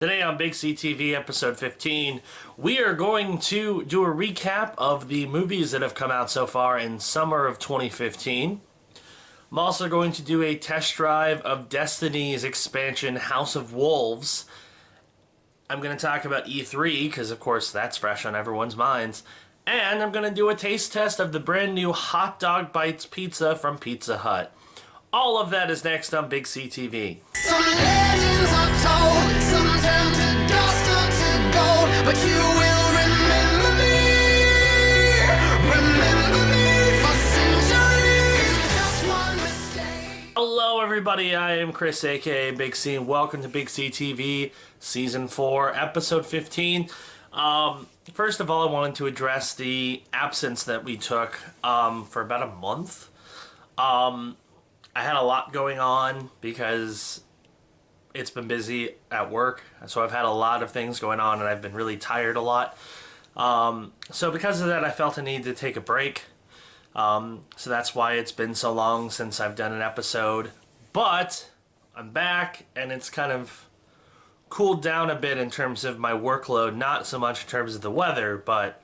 Today on BigCTV episode 15, we are going to do a recap of the movies that have come out so far in summer of 2015. I'm also going to do a test drive of Destiny's expansion House of Wolves. I'm going to talk about E3, because of course that's fresh on everyone's minds. And I'm going to do a taste test of the brand new Hot Dog Bites pizza from Pizza Hut. All of that is next on BigCTV. Some legends are told, some turn to dust or to gold, but you will remember me for centuries, just one mistake. Hello everybody, I am Chris aka Big C, and welcome to BigCTV Season 4, Episode 15. First of all, I wanted to address the absence that we took for about a month. I had a lot going on because it's been busy at work, so I've had a lot of things going on and I've been really tired a lot. So because of that, I felt a need to take a break. So that's why it's been so long since I've done an episode. But I'm back and it's kind of cooled down a bit in terms of my workload, not so much in terms of the weather, but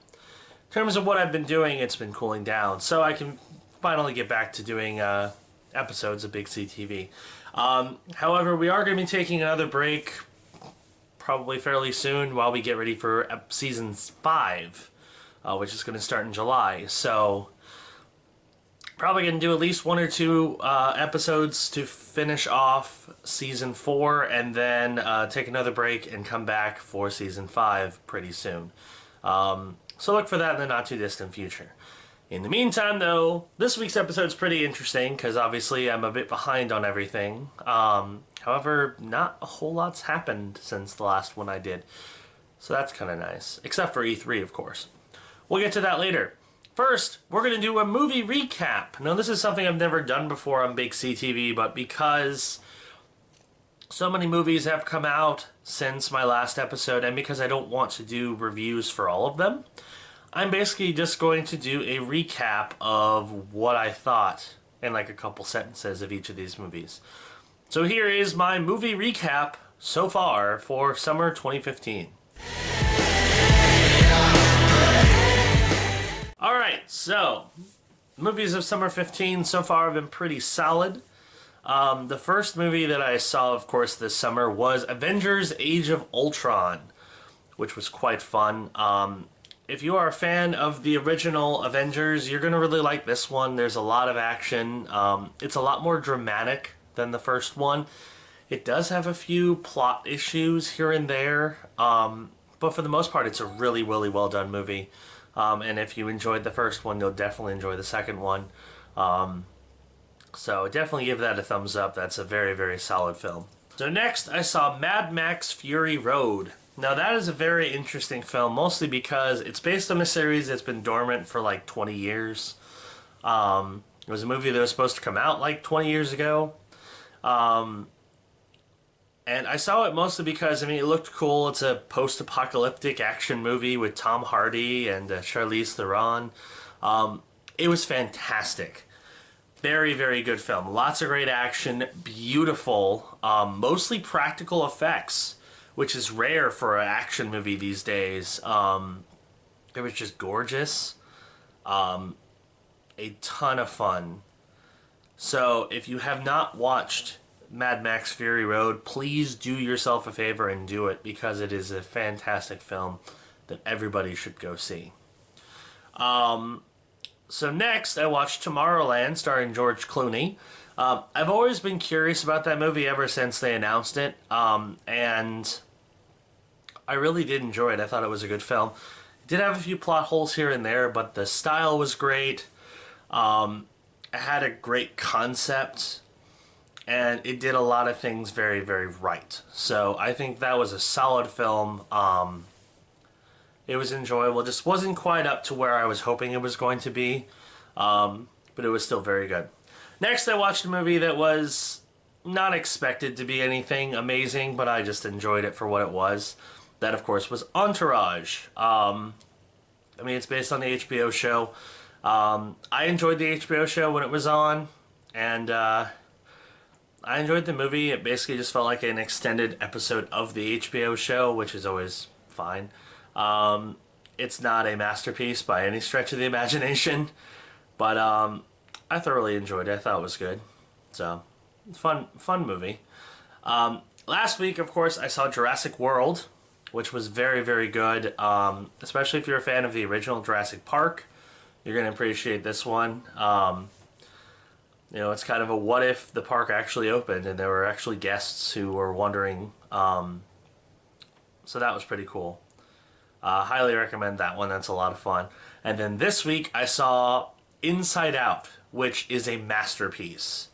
in terms of what I've been doing, it's been cooling down. So I can finally get back to doing episodes of BigCTV. However, we are going to be taking another break probably fairly soon while we get ready for Season 5, which is going to start in July. So, probably going to do at least one or two episodes to finish off Season 4, and then take another break and come back for Season 5 pretty soon. So look for that in the not too distant future. In the meantime, though, this week's episode is pretty interesting because obviously I'm a bit behind on everything. However, not a whole lot's happened since the last one I did. So that's kind of nice. Except for E3, of course. We'll get to that later. First, we're going to do a movie recap. Now, this is something I've never done before on BigCTV, but because so many movies have come out since my last episode, and because I don't want to do reviews for all of them, I'm basically just going to do a recap of what I thought in like a couple sentences of each of these movies. So here is my movie recap so far for summer 2015. Alright, so movies of summer 15 so far have been pretty solid. The first movie that I saw, of course, this summer was Avengers Age of Ultron, which was quite fun. If you are a fan of the original Avengers, you're going to really like this one. There's a lot of action. It's a lot more dramatic than the first one. It does have a few plot issues here and there, but for the most part, it's a really, really well done movie. And if you enjoyed the first one, you'll definitely enjoy the second one. So definitely give that a thumbs up. That's a very, very solid film. So next, I saw Mad Max Fury Road. Now that is a very interesting film, mostly because it's based on a series that's been dormant for like 20 years. It was a movie that was supposed to come out like 20 years ago. And I saw it mostly because, I mean, it looked cool. It's a post-apocalyptic action movie with Tom Hardy and Charlize Theron. It was fantastic. Very, very good film. Lots of great action, beautiful, mostly practical effects, which is rare for an action movie these days. It was just gorgeous. A ton of fun. So if you have not watched Mad Max Fury Road, please do yourself a favor and do it, because it is a fantastic film that everybody should go see. So next, I watched Tomorrowland, starring George Clooney. I've always been curious about that movie ever since they announced it, and I really did enjoy it. I thought it was a good film. It did have a few plot holes here and there, but the style was great. It had a great concept, and it did a lot of things very, very right. So I think that was a solid film. It was enjoyable. It just wasn't quite up to where I was hoping it was going to be, but it was still very good. Next, I watched a movie that was not expected to be anything amazing, but I just enjoyed it for what it was. That, of course, was Entourage. I mean, it's based on the HBO show. I enjoyed the HBO show when it was on, and I enjoyed the movie. It basically just felt like an extended episode of the HBO show, which is always fine. It's not a masterpiece by any stretch of the imagination, but I thoroughly enjoyed it. I thought it was good. So, fun movie. Last week, of course, I saw Jurassic World, which was very, very good. Especially if you're a fan of the original Jurassic Park, you're going to appreciate this one. You know, it's kind of a what if the park actually opened and there were actually guests who were wondering. So that was pretty cool. Highly recommend that one. That's a lot of fun. And then this week I saw Inside Out, which is a masterpiece.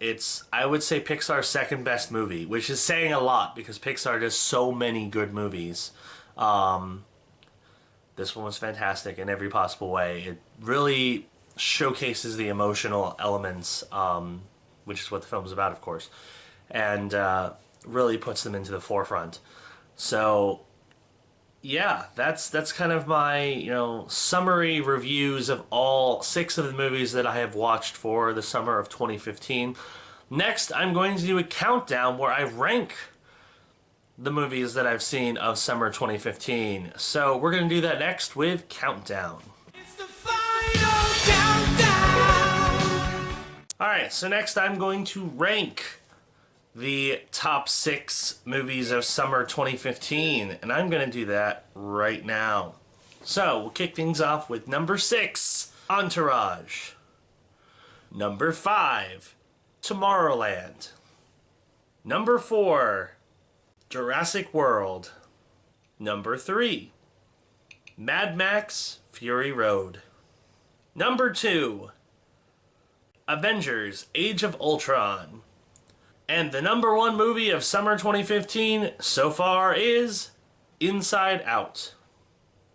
It's, I would say, Pixar's second best movie, which is saying a lot because Pixar does so many good movies. This one was fantastic in every possible way. It really showcases the emotional elements, which is what the film is about, of course, and really puts them into the forefront. So, yeah, that's kind of my summary reviews of all 6 of the movies that I have watched for the summer of 2015. Next, I'm going to do a countdown where I rank the movies that I've seen of summer 2015. So we're going to do that next with Countdown. It's the final countdown. Alright, so next I'm going to rank the top 6 movies of summer 2015, and I'm going to do that right now. So, we'll kick things off with number 6, Entourage. Number 5, Tomorrowland. Number 4, Jurassic World. Number 3, Mad Max Fury Road. Number 2, Avengers Age of Ultron. And the number 1 movie of summer 2015 so far is Inside Out.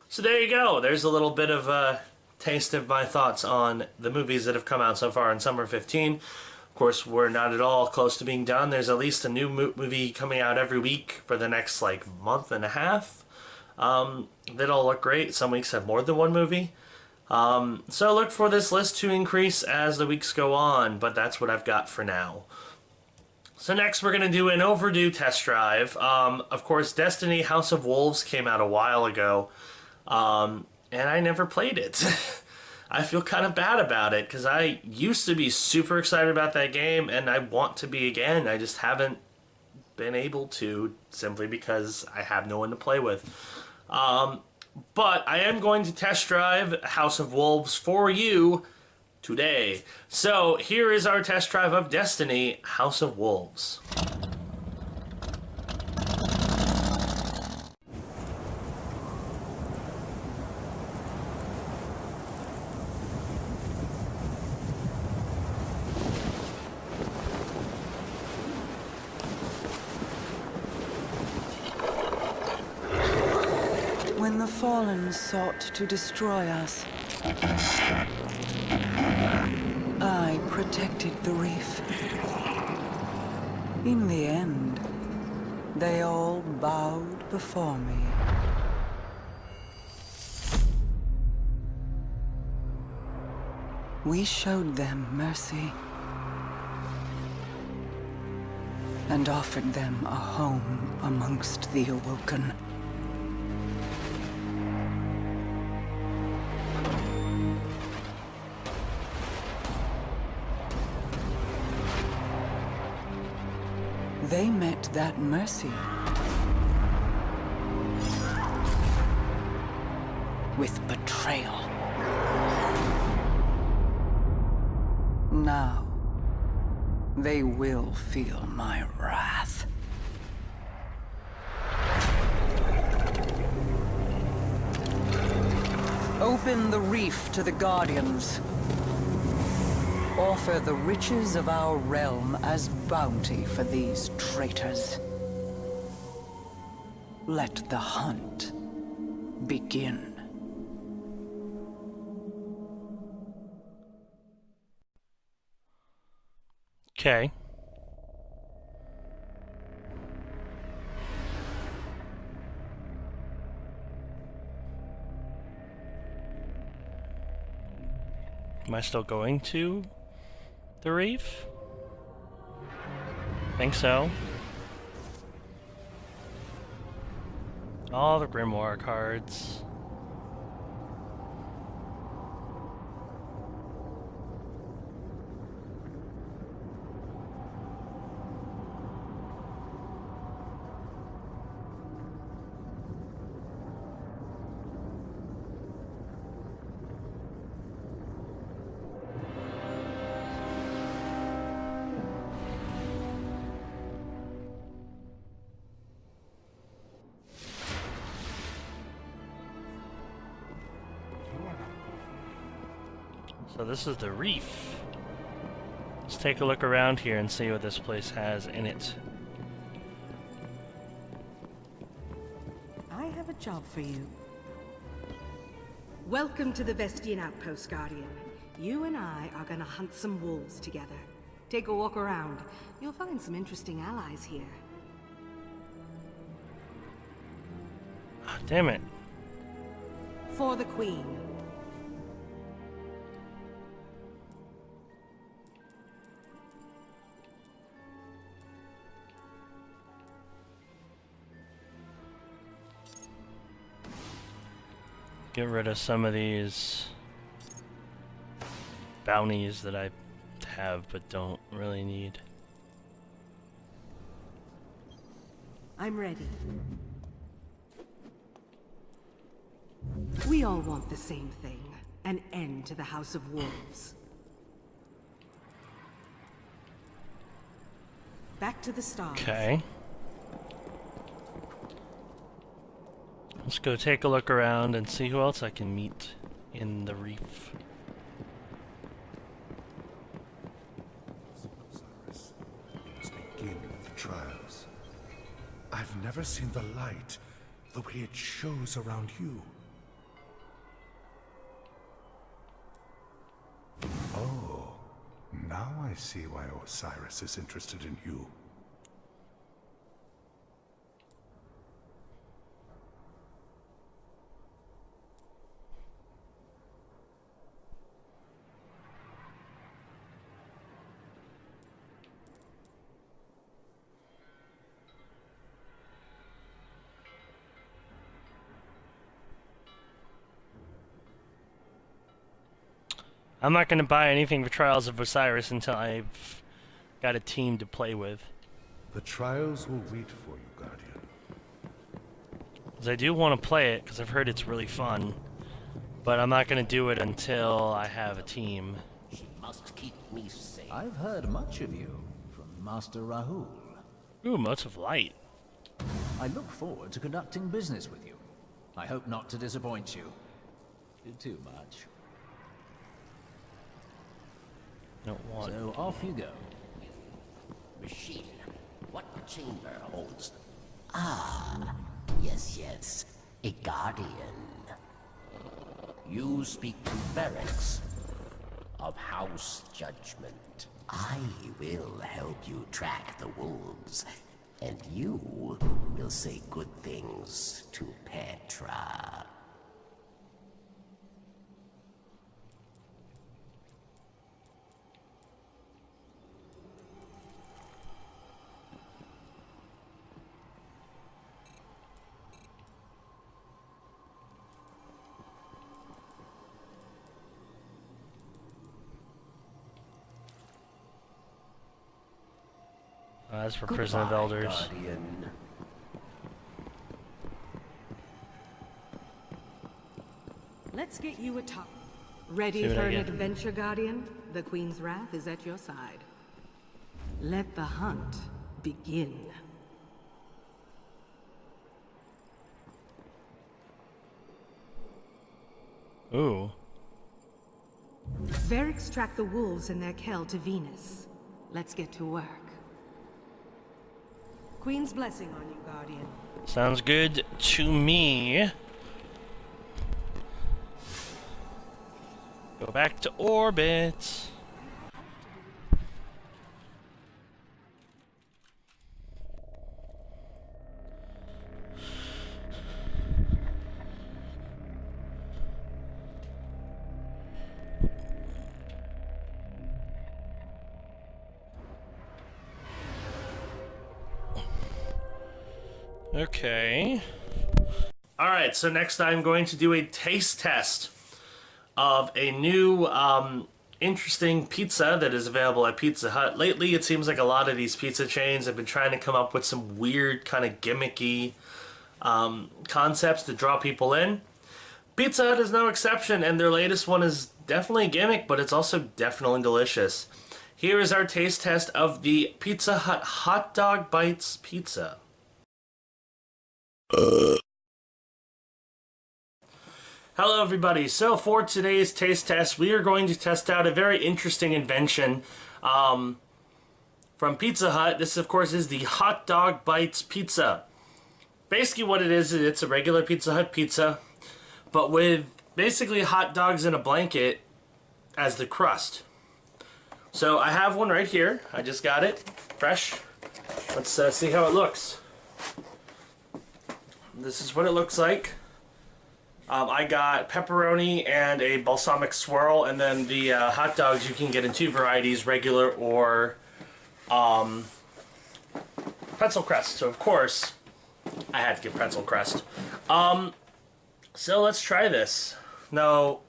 So there you go. There's a little bit of a taste of my thoughts on the movies that have come out so far in summer 15. Of course, we're not at all close to being done. There's at least a new movie coming out every week for the next month and a half. That'll look great. Some weeks have more than one movie. So look for this list to increase as the weeks go on, but that's what I've got for now. So next we're going to do an overdue test drive. Of course, Destiny House of Wolves came out a while ago, and I never played it. I feel kind of bad about it, because I used to be super excited about that game, and I want to be again. I just haven't been able to, simply because I have no one to play with. But I am going to test drive House of Wolves for you today. So here is our test drive of Destiny House of Wolves. When the Fallen sought to destroy us, I protected the reef. In the end, they all bowed before me. We showed them mercy and offered them a home amongst the Awoken. They met that mercy with betrayal. Now, they will feel my wrath. Open the reef to the Guardians. Offer the riches of our realm as bounty for these traitors. Let the hunt begin. Okay. Am I still going to the reef? Think so. All the Grimoire cards. So this is the reef. Let's take a look around here and see what this place has in it. I have a job for you. Welcome to the Vestian Outpost, Guardian. You and I are gonna hunt some wolves together. Take a walk around. You'll find some interesting allies here. Oh, damn it. For the Queen. Get rid of some of these bounties that I have but don't really need. I'm ready. We all want the same thing. An end to the House of Wolves. Back to the stars. Okay. Let's go take a look around and see who else I can meet in the reef. Osiris, let's begin with the trials. I've never seen the light the way it shows around you. Oh, now I see why Osiris is interested in you. I'm not going to buy anything for Trials of Osiris until I've got a team to play with. The trials will wait for you, Guardian. Because I do want to play it, because I've heard it's really fun. But I'm not going to do it until I have a team. She must keep me safe. I've heard much of you from Master Rahul. Ooh, Motes of Light. I look forward to conducting business with you. I hope not to disappoint you. Too much. Don't want. So off you go. Machine, what chamber holds them? Ah, yes, a guardian. You speak to Barracks of House Judgment. I will help you track the wolves, and you will say good things to Petra. As for Prison of Elders. Guardian. Let's get you a top. Ready See what for I an get. adventure, Guardian? The Queen's wrath is at your side. Let the hunt begin. Ooh. Varix tracked the wolves in their kell to Venus. Let's get to work. Queen's blessing on you, Guardian. Sounds good to me. Go back to orbit. Okay. Alright, so next I'm going to do a taste test of a new interesting pizza that is available at Pizza Hut. Lately, it seems like a lot of these pizza chains have been trying to come up with some weird kind of gimmicky concepts to draw people in. Pizza Hut is no exception, and their latest one is definitely a gimmick, but it's also definitely delicious. Here is our taste test of the Pizza Hut Hot Dog Bites Pizza. Hello everybody, so for today's taste test we are going to test out a very interesting invention from Pizza Hut. This of course is the Hot Dog Bites Pizza. Basically what it is, it's a regular Pizza Hut pizza, but with basically hot dogs in a blanket as the crust. So I have one right here, I just got it, fresh. Let's see how it looks. This is what it looks like. I got pepperoni and a balsamic swirl, and then the hot dogs you can get in two varieties, regular or pretzel crust. So of course, I had to get pretzel crust. So let's try this. Now,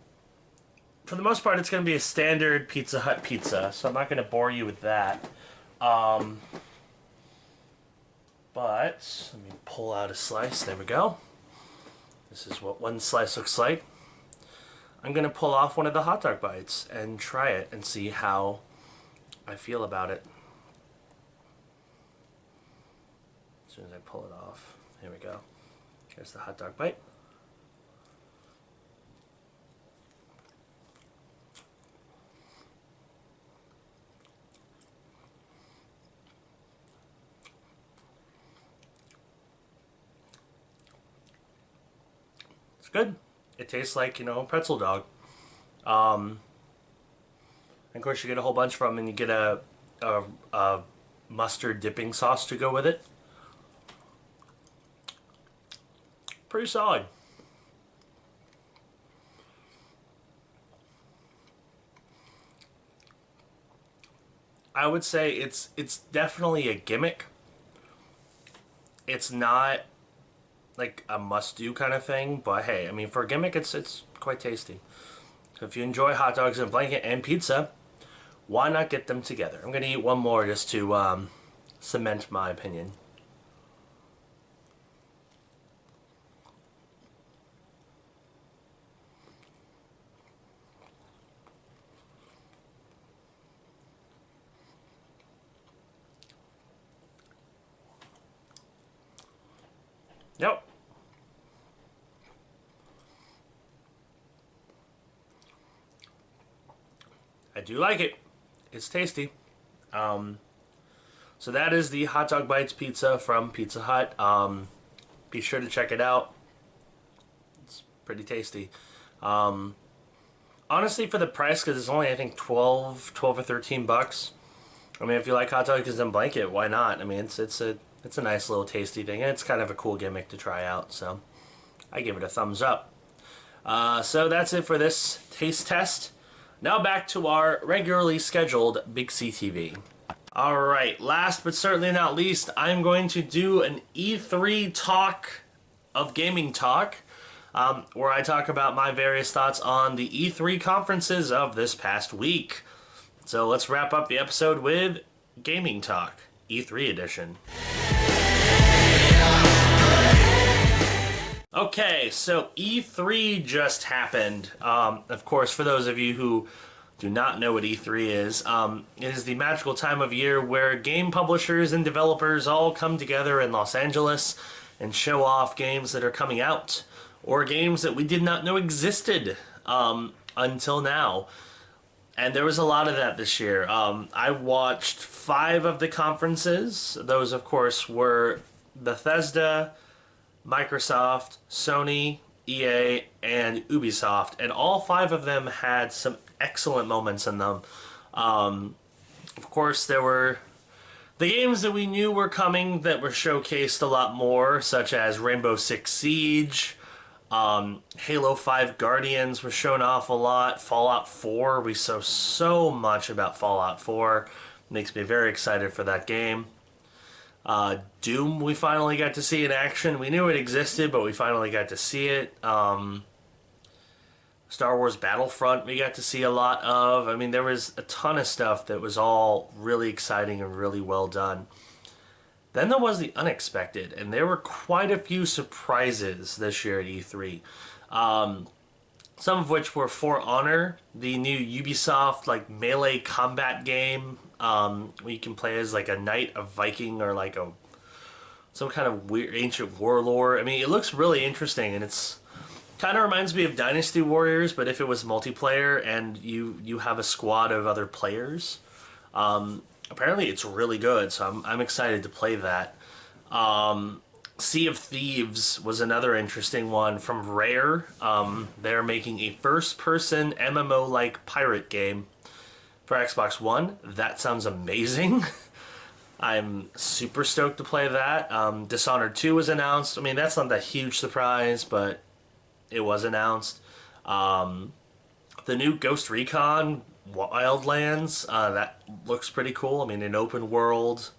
for the most part, it's going to be a standard Pizza Hut pizza, so I'm not going to bore you with that. But let me pull out a slice. There we go. This is what one slice looks like. I'm going to pull off one of the hot dog bites and try it and see how I feel about it. As soon as I pull it off, here we go. Here's the hot dog bite. Good. It tastes like, you know, a pretzel dog. And of course you get a whole bunch from them, and you get a mustard dipping sauce to go with it. Pretty solid. I would say it's definitely a gimmick. It's not like a must-do kind of thing, but hey, I mean, for a gimmick, it's quite tasty. So if you enjoy hot dogs in a blanket and pizza, why not get them together? I'm gonna eat one more just to cement my opinion. Yep. I do like it. It's tasty. So that is the Hot Dog Bites pizza from Pizza Hut. Be sure to check it out. It's pretty tasty. Honestly, for the price, because it's only, I think, 12 or 13 bucks. I mean, if you like hot dogs in blanket, why not? I mean, it's a nice little tasty thing, and it's kind of a cool gimmick to try out, so I give it a thumbs up. So that's it for this taste test. Now back to our regularly scheduled BigCTV. Alright, last but certainly not least, I'm going to do an E3 talk of gaming talk, where I talk about my various thoughts on the E3 conferences of this past week. So let's wrap up the episode with Gaming Talk, E3 edition. Okay, so E3 just happened. Of course, for those of you who do not know what E3 is, it is the magical time of year where game publishers and developers all come together in Los Angeles and show off games that are coming out, or games that we did not know existed until now. And there was a lot of that this year. I watched 5 of the conferences. Those, of course, were Bethesda, Microsoft, Sony, EA, and Ubisoft, and all 5 of them had some excellent moments in them. Of course, there were the games that we knew were coming that were showcased a lot more, such as Rainbow Six Siege, Halo 5 Guardians was shown off a lot, Fallout 4, we saw so much about Fallout 4, makes me very excited for that game. Doom we finally got to see in action. We knew it existed, but we finally got to see it. Star Wars Battlefront we got to see a lot of. I mean, there was a ton of stuff that was all really exciting and really well done. Then there was the unexpected, and there were quite a few surprises this year at E3. Some of which were For Honor, the new Ubisoft like melee combat game, where you can play as like a knight, a Viking, or like some kind of weird ancient warlord. I mean, it looks really interesting, and it's kind of reminds me of Dynasty Warriors, but if it was multiplayer and you have a squad of other players. Apparently it's really good, so I'm excited to play that. Sea of Thieves was another interesting one from Rare. They're making a first-person MMO-like pirate game for Xbox One. That sounds amazing. I'm super stoked to play that. Dishonored 2 was announced. I mean, that's not a huge surprise, but it was announced. The new Ghost Recon Wildlands, that looks pretty cool. I mean, an open world,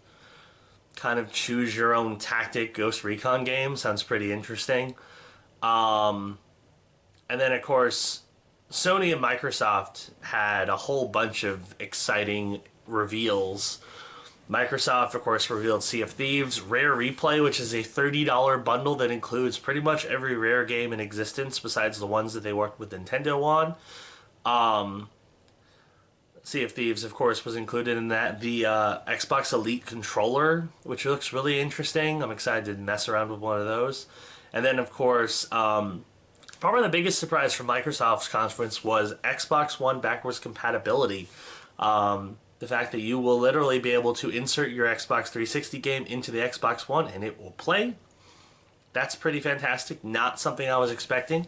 kind of choose your own tactic Ghost Recon game. Sounds pretty interesting. And then, of course, Sony and Microsoft had a whole bunch of exciting reveals. Microsoft, of course, revealed Sea of Thieves, Rare Replay, which is a $30 bundle that includes pretty much every Rare game in existence besides the ones that they worked with Nintendo on. Sea of Thieves, of course, was included in that. The Xbox Elite controller, which looks really interesting. I'm excited to mess around with one of those. And then, of course, probably the biggest surprise from Microsoft's conference was Xbox One backwards compatibility. The fact that you will literally be able to insert your Xbox 360 game into the Xbox One and it will play. That's pretty fantastic. Not something I was expecting.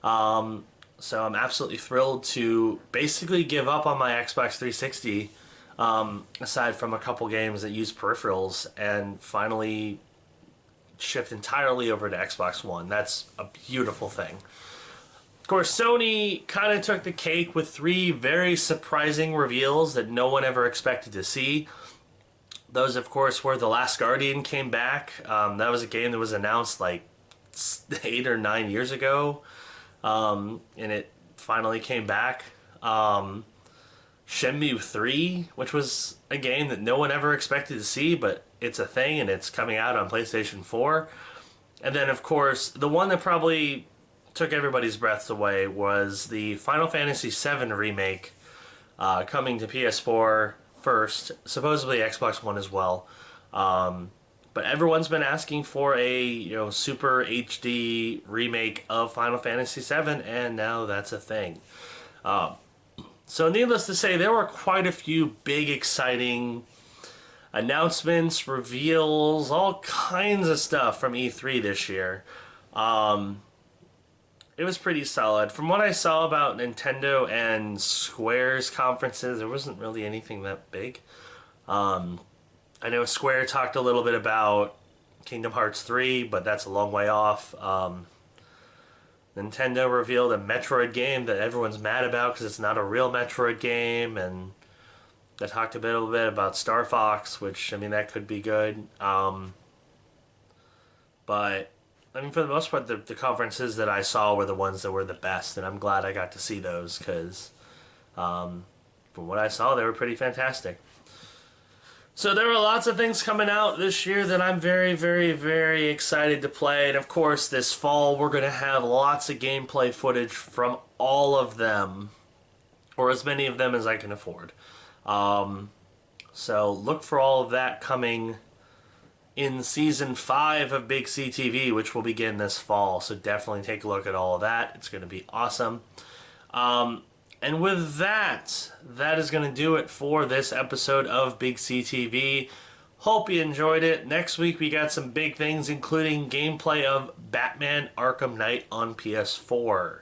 So I'm absolutely thrilled to basically give up on my Xbox 360, aside from a couple games that use peripherals, and finally shift entirely over to Xbox One. That's a beautiful thing. Of course, Sony kind of took the cake with 3 very surprising reveals that no one ever expected to see. Those, of course, were The Last Guardian came back. That was a game that was announced like 8 or 9 years ago. And it finally came back. Shenmue 3, which was a game that no one ever expected to see, but it's a thing and it's coming out on PlayStation 4. And then, of course, the one that probably took everybody's breaths away was the Final Fantasy VII remake, coming to PS4 first, supposedly Xbox One as well. But everyone's been asking for a super HD remake of Final Fantasy VII, and now that's a thing. So needless to say, there were quite a few big, exciting announcements, reveals, all kinds of stuff from E3 this year. It was pretty solid. From what I saw about Nintendo and Square's conferences, there wasn't really anything that big. I know Square talked a little bit about Kingdom Hearts 3, but that's a long way off. Nintendo revealed a Metroid game that everyone's mad about because it's not a real Metroid game, and they talked a little bit about Star Fox, which, I mean, that could be good. But, I mean, for the most part, the conferences that I saw were the ones that were the best, and I'm glad I got to see those because, from what I saw, they were pretty fantastic. So there were lots of things coming out this year that I'm very, very, very excited to play. And of course, this fall, we're going to have lots of gameplay footage from all of them, or as many of them as I can afford. So look for all of that coming in Season 5 of BigCTV, which will begin this fall. So definitely take a look at all of that. It's going to be awesome. And with that, that is going to do it for this episode of BigCTV. Hope you enjoyed it. Next week we got some big things, including gameplay of Batman Arkham Knight on PS4.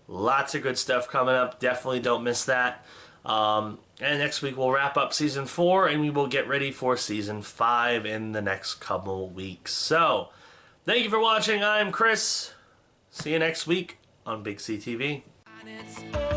Lots of good stuff coming up. Definitely don't miss that. And next week we'll wrap up Season 4, and we will get ready for Season 5 in the next couple weeks. So, thank you for watching. I'm Chris. See you next week on BigCTV. And it's